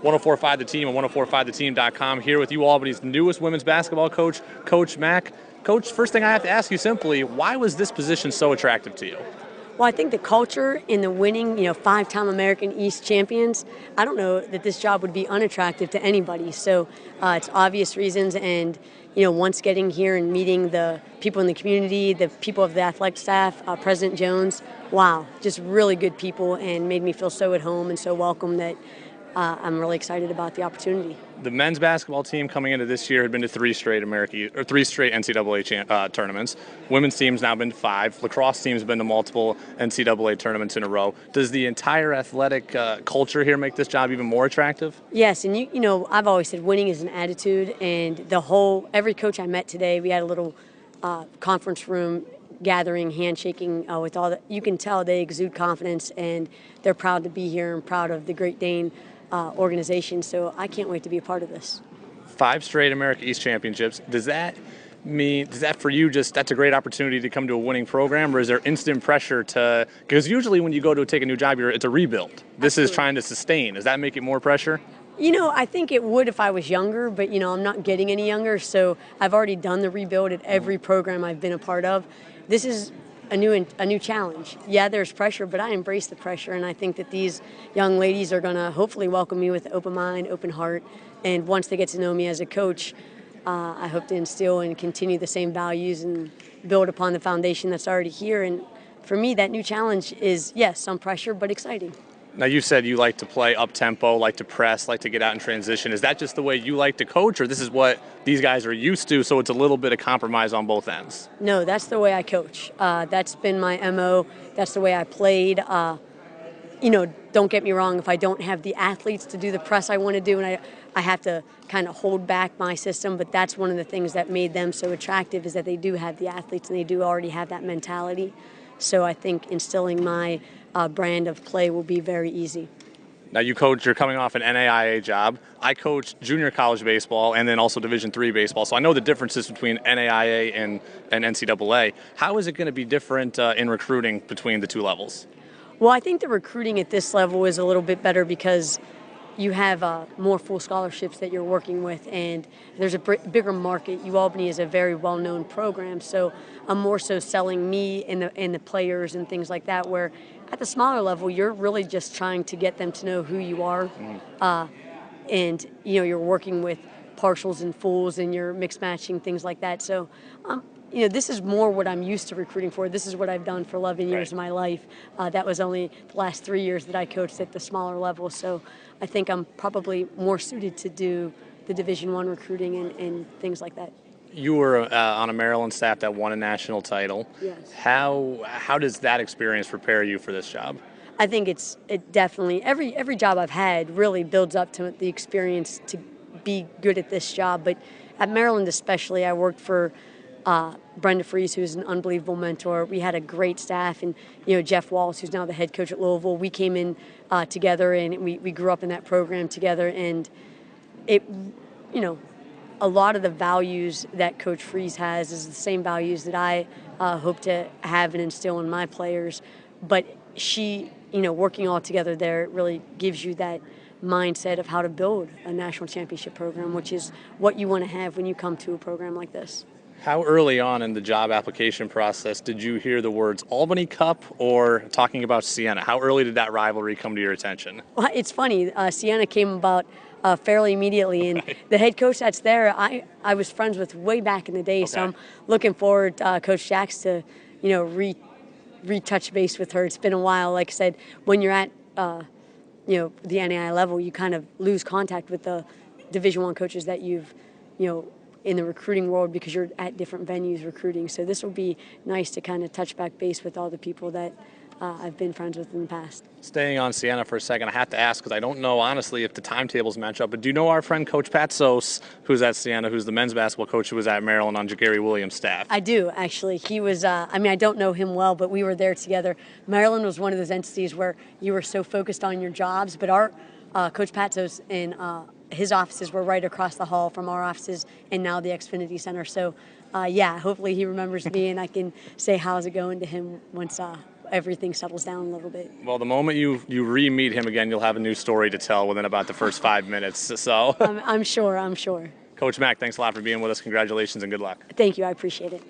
1045 The Team and 1045theteam.com. Here with UAlbany's newest women's basketball coach, Coach Mack. Coach, first thing I have to ask you simply, why was this position so attractive to you? Well, I think the culture in the winning, 5-time American East champions, I don't know that this job would be unattractive to anybody. So it's obvious reasons. And, once getting here and meeting the people in the community, the people of the athletic staff, President Jones, wow, just really good people and made me feel so at home and so welcome that I'm really excited about the opportunity. The men's basketball team coming into this year had been to three straight NCAA tournaments. Women's team's now been to 5. Lacrosse team's been to multiple NCAA tournaments in a row. Does the entire athletic culture here make this job even more attractive? Yes, and I've always said winning is an attitude, and every coach I met today, we had a little conference room gathering, handshaking with all you can tell they exude confidence and they're proud to be here and proud of the Great Dane organization. So I can't wait to be a part of this. 5 straight America East championships. Does that for you that's a great opportunity to come to a winning program, or is there instant pressure because usually when you go to take a new job, it's a rebuild. This is trying to sustain. Does that make it more pressure? I think it would if I was younger, but I'm not getting any younger, so I've already done the rebuild at every program I've been a part of. This is a new challenge. Yeah, there's pressure, but I embrace the pressure, and I think that these young ladies are going to hopefully welcome me with open mind, open heart, and once they get to know me as a coach, I hope to instill and continue the same values and build upon the foundation that's already here. And for me, that new challenge is, yes, some pressure, but exciting. Now, you said you like to play up-tempo, like to press, like to get out in transition. Is that just the way you like to coach, or this is what these guys are used to, so it's a little bit of compromise on both ends? No, that's the way I coach. That's been my MO. That's the way I played. Don't get me wrong, if I don't have the athletes to do the press I want to do, and I have to kind of hold back my system, but that's one of the things that made them so attractive is that they do have the athletes and they do already have that mentality. So I think instilling my brand of play will be very easy. Now you're coming off an NAIA job. I coach junior college baseball and then also Division III baseball, so I know the differences between NAIA and NCAA. How is it going to be different in recruiting between the two levels? Well, I think the recruiting at this level is a little bit better because you have more full scholarships that you're working with, and there's a bigger market. UAlbany is a very well-known program, so I'm more so selling me and the players and things like that, where at the smaller level, you're really just trying to get them to know who you are, and you're working with partials and fulls, and you're mix matching, things like that. So this is more what I'm used to recruiting for. This is what I've done for 11 years of my life. That was only the last 3 years that I coached at the smaller level. So I think I'm probably more suited to do the Division I recruiting and things like that. You were on a Maryland staff that won a national title. Yes. How does that experience prepare you for this job? I think it definitely, every job I've had really builds up to the experience to be good at this job. But at Maryland especially, I worked for Brenda Freese, who's an unbelievable mentor. We had a great staff, and Jeff Wallace, who's now the head coach at Louisville. We came in together, and we grew up in that program together. And it, a lot of the values that Coach Freese has is the same values that I hope to have and instill in my players. But she, working all together there really gives you that mindset of how to build a national championship program, which is what you want to have when you come to a program like this. How early on in the job application process did you hear the words Albany Cup or talking about Siena? How early did that rivalry come to your attention? Well, it's funny. Siena came about fairly immediately, and the head coach that's there, I was friends with way back in the day, so I'm looking forward, Coach Jacks, to retouch base with her. It's been a while. Like I said, when you're at the NAI level, you kind of lose contact with the Division I coaches that you've in the recruiting world because you're at different venues recruiting. So this will be nice to kind of touch back base with all the people that I've been friends with in the past. Staying on Siena for a second, I have to ask because I don't know honestly if the timetables match up, but do you know our friend Coach Pat Sos, who's at Siena, who's the men's basketball coach who was at Maryland on Gary Williams' staff? I do, actually. He was, I don't know him well, but we were there together. Maryland was one of those entities where you were so focused on your jobs, but our Coach Pat Sos and his offices were right across the hall from our offices and now the Xfinity Center. So, hopefully he remembers me and I can say how's it going to him once everything settles down a little bit. Well, the moment you re-meet him again, you'll have a new story to tell within about the first 5 minutes. So, I'm sure. Coach Mack, thanks a lot for being with us. Congratulations and good luck. Thank you. I appreciate it.